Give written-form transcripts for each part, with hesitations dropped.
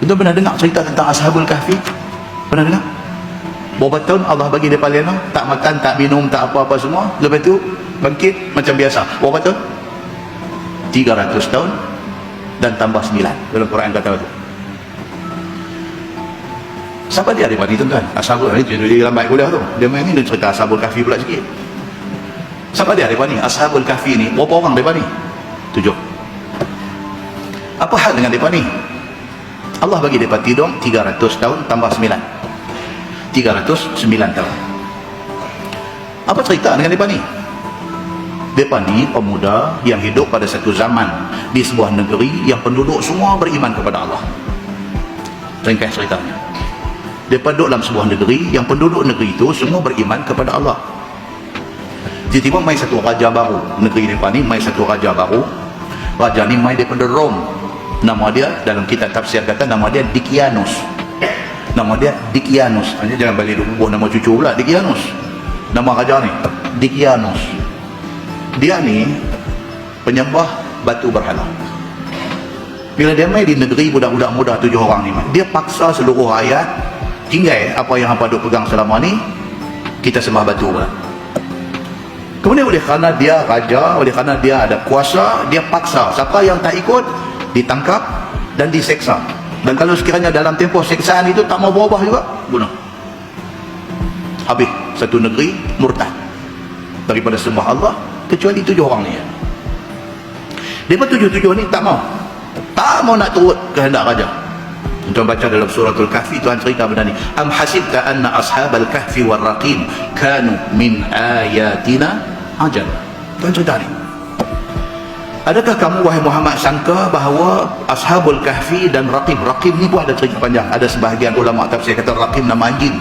Tuan pernah dengar cerita tentang Ashabul Kahfi? Pernah dengar? Berapa tahun Allah bagi dia lena, tak makan, tak minum, tak apa-apa semua. Lepas tu bangkit macam biasa. Berapa tahun? 300 tahun dan tambah 9. Dalam Quran kata tu. Siapa dia daripada ni tuan-tuan? Ashabul Kahfi, dia lambat kuliah tu. Dia main ni, dia cerita Ashabul Kahfi pula sikit. Siapa dia daripada ni? Ashabul Kahfi ni, berapa orang daripada ni? 7. Apa hal dengan mereka ni? Allah bagi mereka tidur 300 tahun tambah 9. 309 tahun. Apa cerita dengan mereka ni? Mereka ni pemuda yang hidup pada satu zaman di sebuah negeri yang penduduk semua beriman kepada Allah. Ringkas ceritanya. Mereka duduk dalam sebuah negeri yang penduduk negeri itu semua beriman kepada Allah. Tiba-tiba mai satu raja baru. Negeri mereka ni mai satu raja baru. Raja ni mai daripada Rom. Nama dia dalam kitab tafsir kata nama dia Dikianus. Nama dia Dikianus. Jangan balik bubuh nama cucu pula. Dikianus. Nama raja ni Dikianus. Dia ni penyembah batu berhala. Bila dia mai di negeri budak-budak muda 7 orang ni, dia paksa seluruh rakyat tinggal apa yang hampa duk pegang selama ni, kita sembah batu pula. Kemudian oleh kerana dia raja, oleh kerana dia ada kuasa, dia paksa siapa yang tak ikut ditangkap dan diseksa. Dan kalau sekiranya dalam tempoh seksaan itu tak mau berubah juga, bunuh. Habis satu negeri murtad daripada sembah Allah, kecuali 7 orang ni. Mereka 7 ni tak mau nak turut kehendak raja. Tuan baca dalam suratul Kahfi, Tuhan cerita benda ni. Am hasibta anna ashabal kahfi war raqim kanu min ayatina ajal. Tuhan cerita ni. Adakah kamu wahai Muhammad sangka bahawa Ashabul Kahfi dan Raqim, Raqim ni pun ada cerita panjang. Ada sebahagian ulama tafsir kata Raqim nama anjing.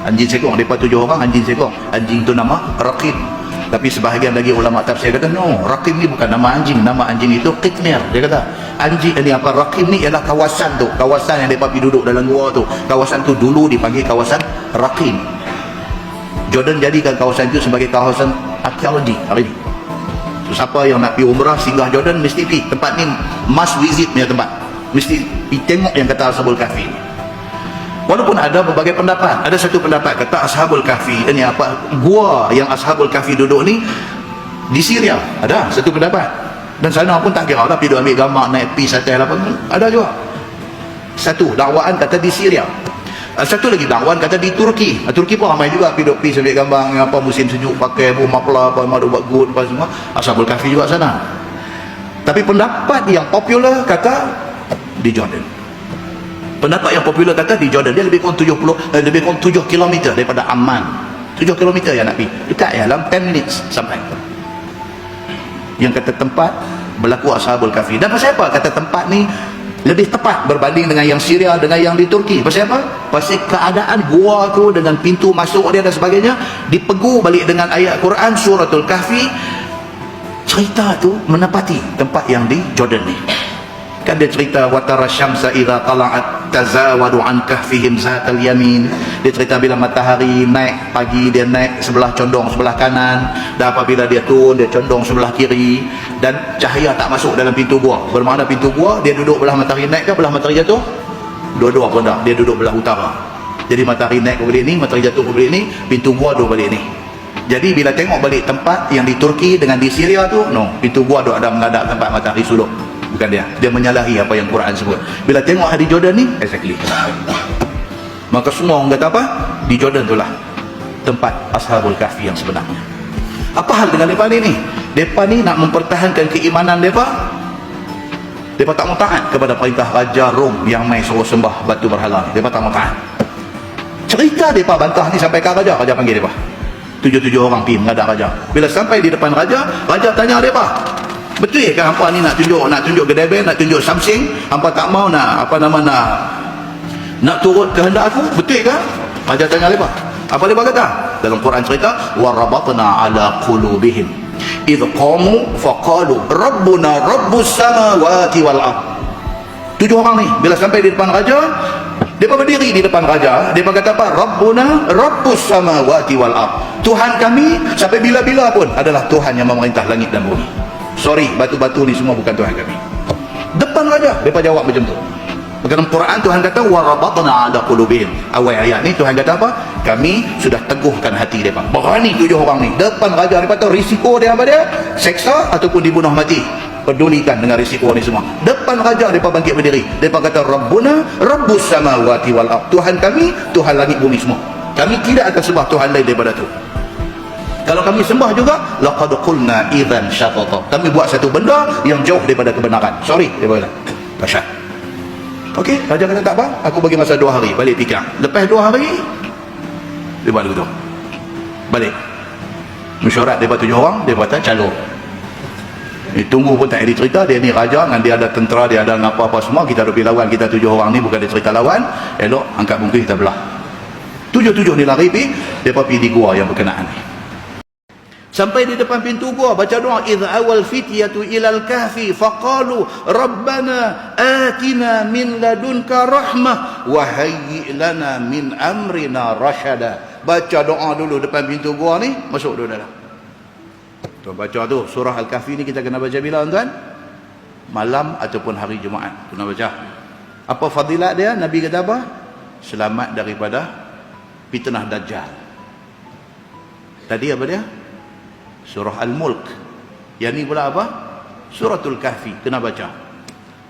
Anjing seekor, mereka 7 orang anjing seekor. Anjing tu nama Raqim. Tapi sebahagian lagi ulama tafsir kata no, Raqim ni bukan nama anjing. Nama anjing itu Qitmir. Dia kata anjing ni apa, Raqim ni ialah kawasan tu, kawasan yang mereka pergi duduk dalam gua tu. Kawasan tu dulu dipanggil kawasan Raqim. Jordan jadikan kawasan itu sebagai kawasan arkeologi hari ni. So, siapa yang nak pergi umrah singgah Jordan mesti pergi tempat ni, must visit punya tempat, mesti pergi tengok yang kata Ashabul Kahfi. Walaupun ada berbagai pendapat, ada satu pendapat kata Ashabul Kahfi ini apa, gua yang Ashabul Kahfi duduk ni di Syria, ada satu pendapat. Dan sana pun tak kira lah pergi ambil gambar naik pi atas apa, ada juga. Satu dakwaan kata di Syria. Satu lagi dakwaan kata di Turki. Turki pun ramai juga pergi ambil gambar apa musim sejuk pakai mafla apa mau buat good apa semua. Ashabul Kahfi juga sana. Tapi pendapat yang popular kata di Jordan. Pendapat yang popular kata di Jordan. Dia lebih kurang 7 km daripada Amman. 7 km yang nak pergi. Dekat ya, dalam 10 minutes sampai. Yang kata tempat berlaku Ashabul Kahfi. Dan pasal apa kata tempat ni lebih tepat berbanding dengan yang Syria, dengan yang di Turki? Pasal apa? Pasal keadaan gua tu dengan pintu masuk dia dan sebagainya dipegu balik dengan ayat Quran suratul Kahfi. Cerita tu menepati tempat yang di Jordan ni. Kan dia cerita watara syamsa idza tala'at tazawadu an kahfihim zatal yamin. Dia cerita bila matahari naik pagi, dia naik sebelah condong sebelah kanan, dan apabila dia turun dia condong sebelah kiri, dan cahaya tak masuk dalam pintu gua. Bermakna pintu gua dia duduk belah matahari naik ke belah matahari jatuh? Dua-dua pun tak. Dia duduk belah utara. Jadi matahari naik ke balik ni, matahari jatuh ke balik ni, pintu gua duduk balik ni. Jadi bila tengok balik tempat yang di Turki dengan di Syria tu, no, pintu gua duduk ada menghadap tempat matahari suluk. Bukan dia. Dia menyalahi apa yang Quran sebut. Bila tengok di Jordan ni, exactly. Maka semua orang kata apa? Di Jordan itulah tempat Ashabul Kahfi yang sebenarnya. Apa hal dengan mereka ni? Mereka ni nak mempertahankan keimanan mereka. Mereka tak mau taat kepada perintah Raja Rom yang mai suruh sembah batu berhala ni. Mereka tak mau taat. Cerita mereka bantah ni sampai ke Raja. Raja panggil mereka. 7 orang pergi menghadap Raja. Bila sampai di depan Raja, Raja tanya mereka, betul ke hampa ni nak tunjuk Gedebel, nak tunjuk Samsing, hampa tak mau nak nak turut kehendak aku? Betul ke? Raja tanya mereka. Apa mereka kata? Dalam Quran cerita warabatna ala qulubihim idh qamu faqalu rabbuna rabbus samawati wal ard. 7 orang ni bila sampai di depan raja, mereka berdiri di depan raja, mereka kata apa? Rabbuna rabbus samawati wal ard. Tuhan kami sampai bila-bila pun adalah Tuhan yang memerintah langit dan bumi. Sorry, batu-batu ni semua bukan Tuhan kami. Depan raja, mereka jawab macam tu. Maka dalam Quran Tuhan kata warabatna ala qulubihim. Awal ayat ni Tuhan kata apa? Kami sudah teguhkan hati mereka. Berani 7 orang ni depan raja, mereka tahu risiko dia apa dia? Seksa ataupun dibunuh mati. Pedulikan dengan risiko ni semua. Depan raja mereka bangkit berdiri. Mereka kata Rabbuna Rabbus samawati wal ard. Tuhan kami, Tuhan langit bumi semua. Kami tidak akan sembah Tuhan lain daripada tu. Kalau kami sembah juga, laqad qulna idzan syatata. Kami buat satu benda yang jauh daripada kebenaran. Sorry, dia bilang. Pasal. Okey, raja kata tak apa, aku bagi masa 2 hari balik fikir. Lepas 2 hari dia buat begitu. Balik. Mesyuarat daripada 7 orang, dia kata calon. Tunggu pun tak ada cerita, dia ni raja dengan dia ada tentera, dia ada apa-apa semua, kita ada pergi lawan, kita 7 orang ni bukan dia cerita lawan. Elok angkat bungkus kita belah. 7 ni lari pergi, depa pergi di gua yang berkenaan ni. Sampai di depan pintu gua baca doa idz awal fityatu ilal kahfi faqalu rabbana atina min ladunka rahmah wa hayyi lana min amrina rasyada. Baca doa dulu depan pintu gua ni, masuk dulu dalam. Tuan baca tu surah Al-Kahfi ni kita kena baca bila tuan? Malam ataupun hari Jumaat kena baca. Apa fadilat dia? Nabi kata apa? Selamat daripada fitnah dajjal. Tadi apa dia? Surah Al-Mulk. Yang ni pula apa? Suratul Kahfi. Kena baca.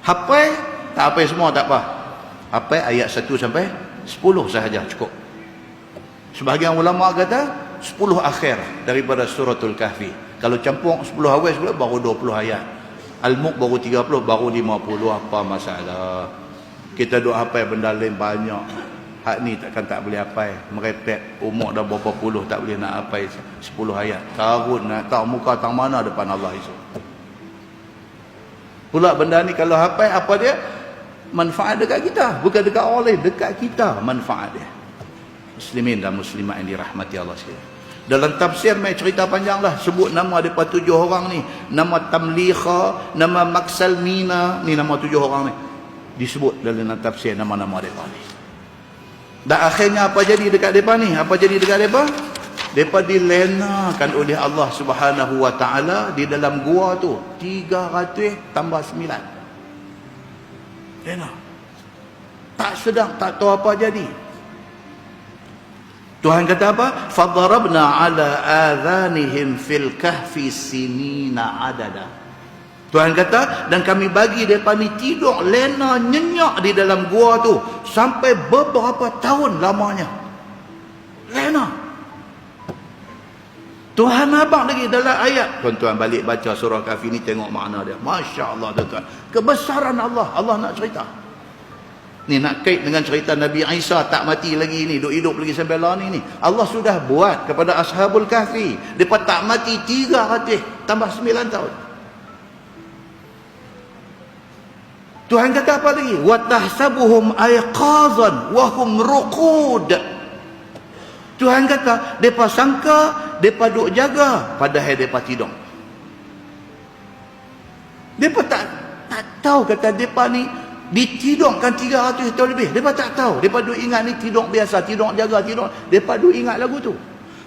Hafal? Tak hafal semua tak apa. Hafal ayat 1 sampai 10 sahaja cukup. Sebahagian ulama kata 10 akhir daripada Suratul Kahfi. Kalau campur 10 awal sebelum baru 20 ayat. Al-Mulk baru 30, baru 50. Apa masalah? Kita duk hafal benda lain banyak. Hak ni takkan tak boleh hafal. Merepek umur dah berapa puluh tak boleh nak hafal 10 ayat. Karun nak tahu muka tang mana depan Allah esok. Pula benda ni kalau hafal apa dia? Manfaat dekat kita, bukan dekat orang lain, dekat kita manfaat dia. Muslimin dan muslimat yang dirahmati Allah sekalian. Dalam tafsir mai cerita panjang lah, sebut nama depa 7 orang ni, nama Tamlikha, nama Maksalmina, ni nama 7 orang ni. Disebut dalam tafsir nama-nama depa ni. Dan akhirnya apa jadi dekat mereka ni? Apa jadi dekat mereka? Mereka dilenakan oleh Allah Subhanahu Wa Taala di dalam gua tu 300 tambah 9. Lena. Tak sedang, tak tahu apa jadi. Tuhan kata apa? Fadarabna ala adhanihim fil kahfi sinina adada. Tuhan kata, dan kami bagi mereka ni tidur lena nyenyak di dalam gua tu sampai beberapa tahun lamanya. Lena. Tuhan abang lagi dalam ayat. Tuan-tuan balik baca surah Kahfi ni, tengok makna dia. Masya Allah tuan-tuan. Kebesaran Allah. Allah nak cerita. Ni nak kait dengan cerita Nabi Isa tak mati lagi ni, duk hidup lagi sampai lah ni. Allah sudah buat kepada Ashabul Kahfi. Mereka tak mati 300 tambah 9 tahun. Tuhan kata apa lagi? Wa tahsabuhum ayqazan wa hum ruqud. Tuhan kata depa sangka depa duk jaga padahal depa tidur. Depa tak tahu kata depa ni ditidurkan 300 tahun lebih. Depa tak tahu. Depa duk ingat ni tidur biasa, tidur jaga, tidur. Depa duk ingat lagu tu.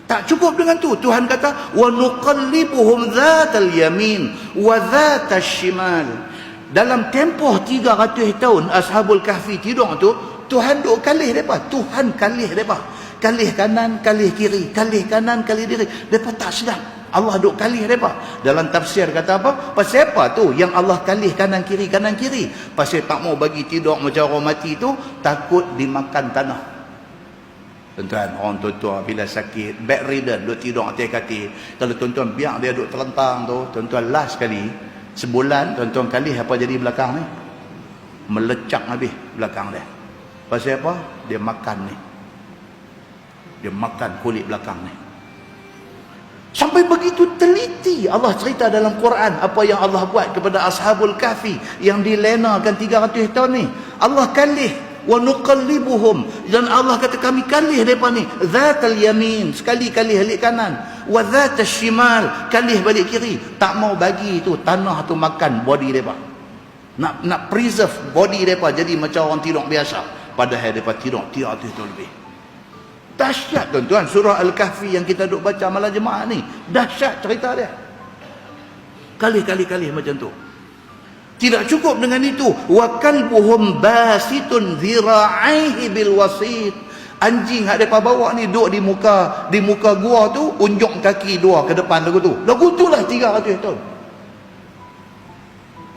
Tak cukup dengan tu. Tuhan kata wa nuqallibuhum dzatal yamin wa dzatal shimal. Dalam tempoh 300 tahun Ashabul Kahfi tidur tu, Tuhan duk kalih mereka. Tuhan kalih mereka. Kalih kanan, kalih kiri. Kalih kanan, kalih kiri. Mereka tak sedar. Allah duk kalih mereka. Dalam tafsir kata apa? Pasal apa tu yang Allah kalih kanan kiri, kanan kiri? Pasal tak mau bagi tidur macam orang mati tu, takut dimakan tanah. Tuan-tuan, orang tua-tua bila sakit, bedridden, duk tidur atas katil. Kalau tuan-tuan biar dia duk terlentang tu, tuan-tuan last kali sebulan tuan-tuan kalih apa jadi belakang ni? Melecak habis belakang dia. Pasal apa? Dia makan ni. Dia makan kulit belakang ni. Sampai begitu teliti Allah cerita dalam Quran apa yang Allah buat kepada Ashabul Kahfi yang dilenakan 300 tahun ni. Allah kalih wa nuqallibuhum, dan Allah kata kami kalih mereka ni zatal yamin, sekali kalih balik kanan, wa zatal shimal, kalih balik kiri. Tak mau bagi tu tanah tu makan body mereka. Nak preserve body mereka jadi macam orang tidur biasa, padahal mereka tidur 300 tahun lebih. Dahsyat tuan-tuan surah Al-Kahfi yang kita duk baca malam Jumaat ni. Dahsyat cerita dia. Kali macam tu. Tidak cukup dengan itu, wa kalbuhum basitun dhira'aihi bil wasit. Anjing hak depa bawa ni duduk di muka gua tu, unjuk kaki dua ke depan lagu tulah 300 tahun.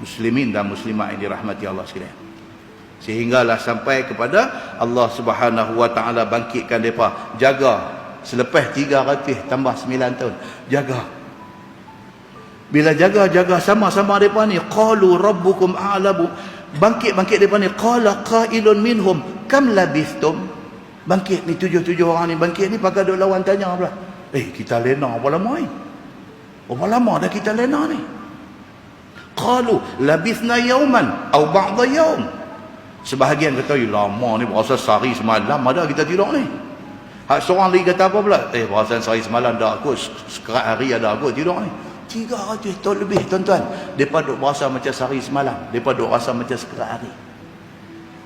Muslimin dan muslimat yang dirahmati Allah sekalian, sehinggalah sampai kepada Allah Subhanahu wa taala bangkitkan depa, jaga selepas 300 tambah 9 tahun, jaga. Bila jaga sama-sama depa ni, qalu rabbukum a'lamu, bangkit depa ni, qala qailun minhum kam labithtum. Bangkit ni 7 orang ni, bangkit ni pakai duk lawan tanya pula, kita lena apa lama ni, berapa lama dah kita lena ni. Qalu labithna yawman aw ba'da yawm. Sebahagian kata, lama ni berasa sehari semalam ada kita tidur ni. Hak seorang lagi kata apa pula, berasa sehari semalam dah aku, sekerat hari ada aku tidur ni. 300 tahun lebih tuan-tuan, mereka duk rasa macam sehari semalam, mereka duk rasa macam sekerat hari.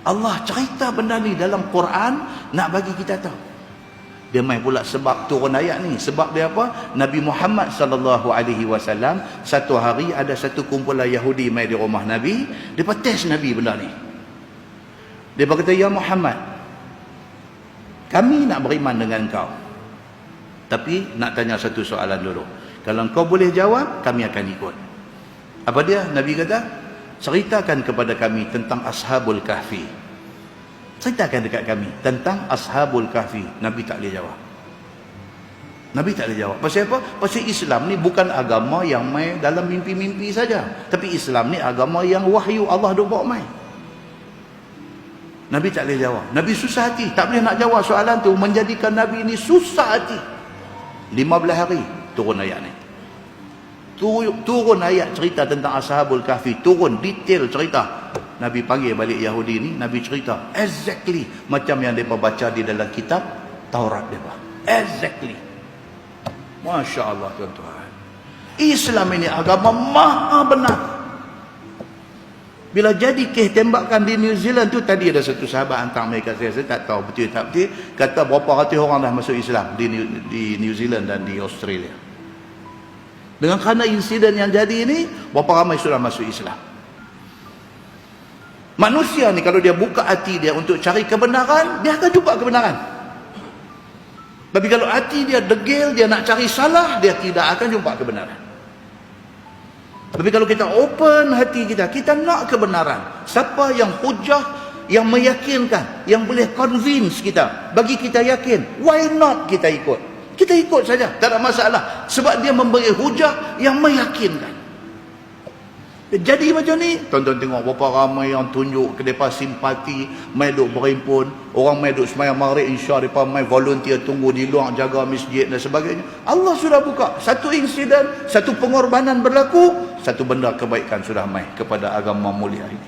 Allah cerita benda ni dalam Quran nak bagi kita tahu. Dia main pula sebab turun ayat ni. Sebab dia apa? Nabi Muhammad sallallahu alaihi wasallam, satu hari ada satu kumpulan Yahudi main di rumah Nabi, depa test Nabi benda ni. Dia kata, ya Muhammad, kami nak beriman dengan kau, tapi nak tanya satu soalan dulu. Kalau kau boleh jawab, kami akan ikut. Apa dia? Nabi kata, ceritakan kepada kami tentang Ashabul Kahfi. Ceritakan dekat kami tentang Ashabul Kahfi. Nabi tak boleh jawab. Nabi tak boleh jawab. Pasal apa? Pasal Islam ni bukan agama yang main dalam mimpi-mimpi saja. Tapi Islam ni agama yang wahyu Allah duk bawa main. Nabi tak boleh jawab. Nabi susah hati, tak boleh nak jawab soalan tu, menjadikan Nabi ni susah hati. 15 hari turun ayat ni. Turun ayat cerita tentang Ashabul Kahfi, turun detail cerita. Nabi panggil balik Yahudi ni, Nabi cerita exactly macam yang mereka baca di dalam kitab Taurat mereka. Exactly. Masya Allah tuan-tuan, Islam ini agama maha benar. Bila jadi kes tembakan di New Zealand tu, tadi ada satu sahabat hantar mereka, saya tak tahu betul tak betul, kata berapa ratus orang dah masuk Islam di New Zealand dan di Australia. Dengan kerana insiden yang jadi ini, berapa ramai sudah masuk Islam. Manusia ni kalau dia buka hati dia untuk cari kebenaran, dia akan jumpa kebenaran. Tapi kalau hati dia degil, dia nak cari salah, dia tidak akan jumpa kebenaran. Tapi kalau kita open hati kita, kita nak kebenaran. Siapa yang hujah, yang meyakinkan, yang boleh convince kita, bagi kita yakin, why not kita ikut? Kita ikut saja, tak ada masalah. Sebab dia memberi hujah yang meyakinkan. Jadi macam ni, tuan-tuan tengok berapa ramai yang tunjuk ke mereka simpati, mai duk berhimpun, orang mai duk sembahyang maghrib, insya mereka mai volunteer tunggu di luar jaga masjid dan sebagainya. Allah sudah buka satu insiden, satu pengorbanan berlaku, satu benda kebaikan sudah mai kepada agama mulia ini.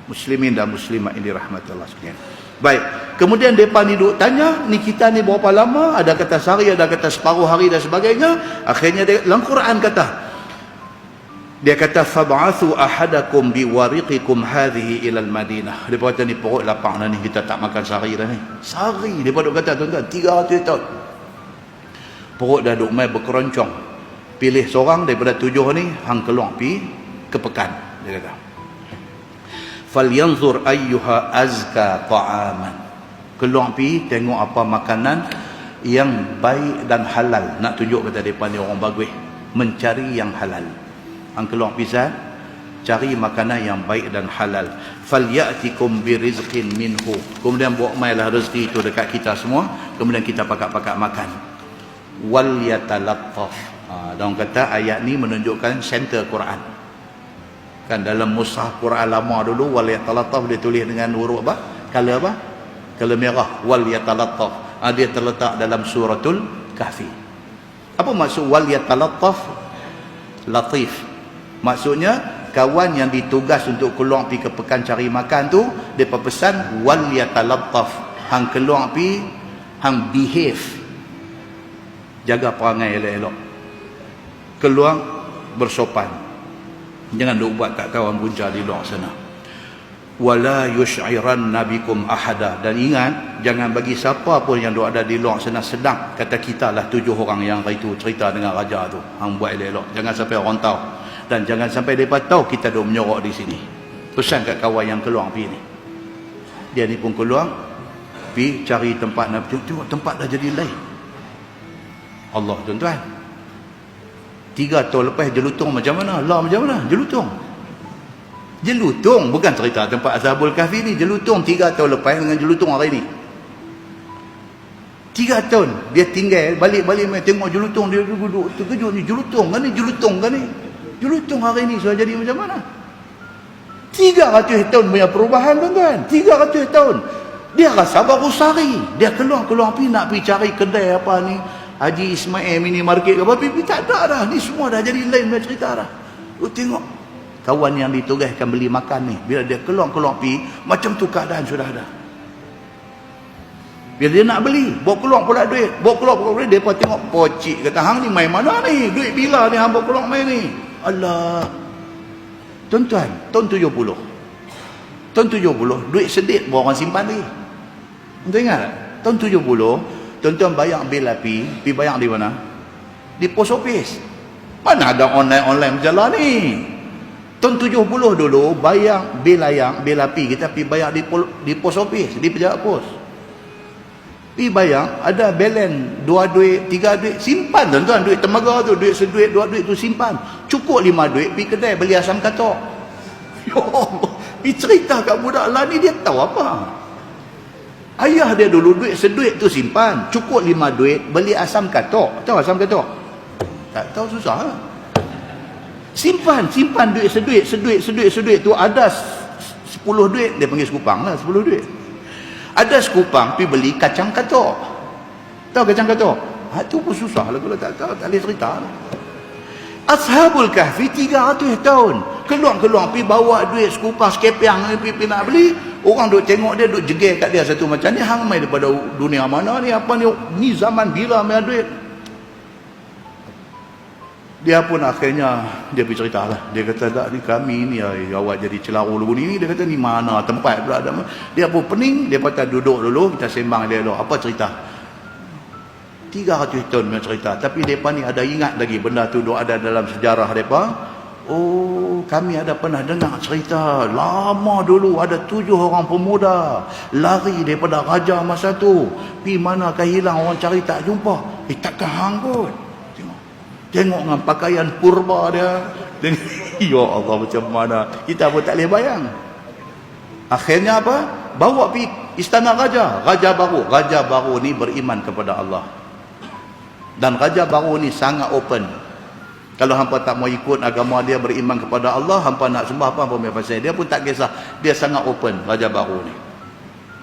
Muslimin dan muslimat ini rahmat Allah sekalian. Baik, kemudian mereka ni duk tanya, ni kita ni berapa lama, ada kata sehari, ada kata separuh hari dan sebagainya. Akhirnya dalam Quran dia kata fab'athu ahadakum biwariqikum hadhihi ila al-Madinah. Dia kata ni perut lapang dah ni, kita tak makan sehari dah ni. Sehari dia duk kata tuan-tuan 300 tahun. Perut dah duk mai berkeroncong. Pilih seorang daripada 7 ni, hang keluar pi ke pekan, dia kata. Falyanzur ayyuha azka ta'aman. Keluar pi tengok apa makanan yang baik dan halal. Nak tunjuk kata depan ni orang bagus, mencari yang halal. Hang keluar pisah, cari makanan yang baik dan halal. Falyatikum birizqin minhu. Kemudian buat mailah rezeki itu dekat kita semua, kemudian kita pakak-pakak makan. Wal yatalattaf. Dan kata ayat ni menunjukkan center Quran. Kan dalam mushaf Quran lama dulu, wal yatalattaf dia tulis dengan huruf apa? Color apa? Color merah. Wal yatalattaf. Dia terletak dalam suratul Kahfi. Apa maksud wal yatalattaf? Latif. Maksudnya kawan yang ditugas untuk keluar pergi ke pekan cari makan tu, dia pesan wal yatalattaf. Hang keluar pergi, hang behave, jaga perangai elok-elok, keluar bersopan, jangan duk buat tak kawan punca di luar sana. Wala yush'iranna bikum ahada. Dan ingat, jangan bagi siapa pun yang ada di luar sana sedang kata kita lah 7 orang yang itu cerita dengan raja tu, hang buat elok-elok, jangan sampai orang tahu. Dan jangan sampai mereka tahu kita duk menyorok di sini. Pesan kat kawan yang keluar pergi ni. Dia ni pun keluar, pergi cari tempat nak tengok tempat dah jadi lain. Allah tuan-tuan. 3 tahun lepas jelutong macam mana? Allah macam mana? Jelutong. Jelutong bukan cerita tempat Ashabul Kahfi ni. Jelutong 3 tahun lepas dengan jelutong hari ni. 3 tahun dia tinggal, balik-balik main tengok jelutong, dia duduk terkejut ni, jelutong kan ni. Jelutong hari ni sudah jadi macam mana? 300 tahun punya perubahan tuan-tuan. 300 tahun. Dia rasa baru sehari. Dia keluar pergi nak pergi cari kedai apa ni, Haji Ismail minimarket ke apa, pergi tak ada dah. Ni semua dah jadi lain punya cerita dah. Lu tengok kawan yang ditugaskan beli makan ni, bila dia keluar pergi, macam tu keadaan sudah ada. Bila dia nak beli, bawa keluar pula duit, depa tengok pocik, kata hang ni main mana ni, duit bila ni hang bawa keluar main ni. Allah tuan-tuan, tahun 70 duit sedit bawa orang simpan lagi. Tuan ingat tak? Tahun 70 tuan-tuan bayar bil api, pergi bayar di mana? Di pos office. Mana ada online macam lah ni. Tahun 70 dulu bayar bil api kita pergi bayar di pos office, di pejabat pos. Pergi bayar, ada balance 2 duit, 3 duit, simpan tuan-tuan, duit temaga tu, duit seduit, 2 duit tu simpan. Cukup 5 duit, pergi kedai beli asam katok. Ya Allah, pergi cerita kat budak lah ni, dia tahu apa? Ayah dia dulu duit seduit tu simpan, cukup 5 duit, beli asam katok. Tahu asam katok? Tak tahu, susah lah. Simpan duit seduit tu, ada 10 duit, dia panggil sekupang lah, 10 duit. Ada sekupang pergi beli kacang katok. Tahu kacang katok? Tu pun susah lah kalau tak tahu, tak boleh cerita lah. Ashabul Kahfi 300 tahun. Keluar pergi bawa duit sekupang sekepiang pergi nak beli. Orang duk tengok dia, duk jeger kat dia satu macam ni, hang mai daripada dunia mana ni, apa ni zaman bila main duit. Dia pun akhirnya dia pergi cerita lah. Dia kata tak ni kami ni awak jadi celaru dulu ni. Dia kata ni mana tempat pula. Dia pun pening. Dia kata duduk dulu, kita sembang dia dulu. Apa cerita? 300 tahun punya cerita. Tapi mereka ni ada ingat lagi benda tu ada dalam sejarah mereka. Oh, kami ada pernah dengar cerita lama dulu ada 7 orang pemuda lari daripada raja masa tu. Pergi manakah hilang, orang cari tak jumpa. Takkan hang kot. Tengok dengan pakaian purba dia. Ya Allah, macam mana kita pun tak boleh bayang. Akhirnya apa? Bawa pergi istana raja. Raja baru ni beriman kepada Allah. Dan raja baru ni sangat open. Kalau hampa tak mau ikut agama dia, beriman kepada Allah, hampa nak sembah apa pasal dia pun tak kisah. Dia sangat open, raja baru ni.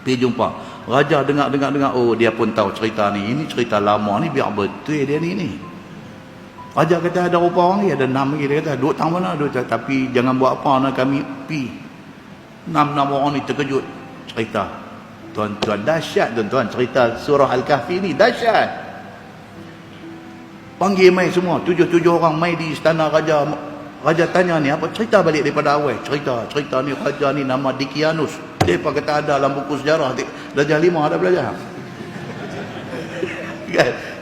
Pergi jumpa raja, dengar. Oh, dia pun tahu cerita ni. Ini cerita lama ni, biar betul dia ni. Raja kata ada rupa orang ni, ada 6 lagi. Dia kata duduk tang mana, tapi jangan buat apa nak kami pi. 6 orang ni terkejut. Cerita tuan-tuan, dahsyat tuan-tuan, cerita surah Al-Kahfi ni dahsyat. Panggil mai semua, 7 orang mai di istana raja. Raja tanya ni apa cerita balik daripada awal. Cerita ni raja ni nama Dikianus. Dia apa kata ada dalam buku sejarah. Darjah 5 ada belajar.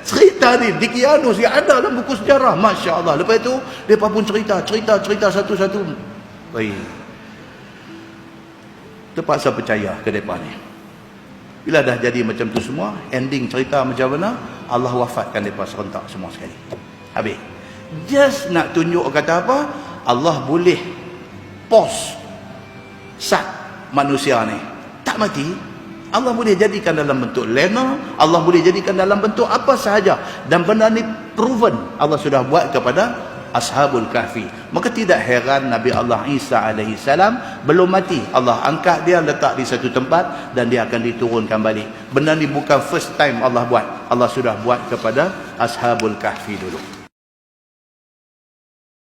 Cerita ni Dikianus yang ada dalam buku sejarah. Masya Allah. Lepas tu mereka pun cerita satu-satu. Baik, terpaksa percaya ke mereka ni. Bila dah jadi macam tu semua, ending cerita macam mana, Allah wafatkan mereka serentak semua sekali. Habis. Just nak tunjuk kata apa, Allah boleh pause sat manusia ni, tak mati. Allah boleh jadikan dalam bentuk lena, Allah boleh jadikan dalam bentuk apa sahaja. Dan benda ni proven, Allah sudah buat kepada Ashabul Kahfi. Maka tidak heran Nabi Allah Isa AS belum mati, Allah angkat dia, letak di satu tempat dan dia akan diturunkan balik. Benda ni bukan first time Allah buat. Allah sudah buat kepada Ashabul Kahfi dulu.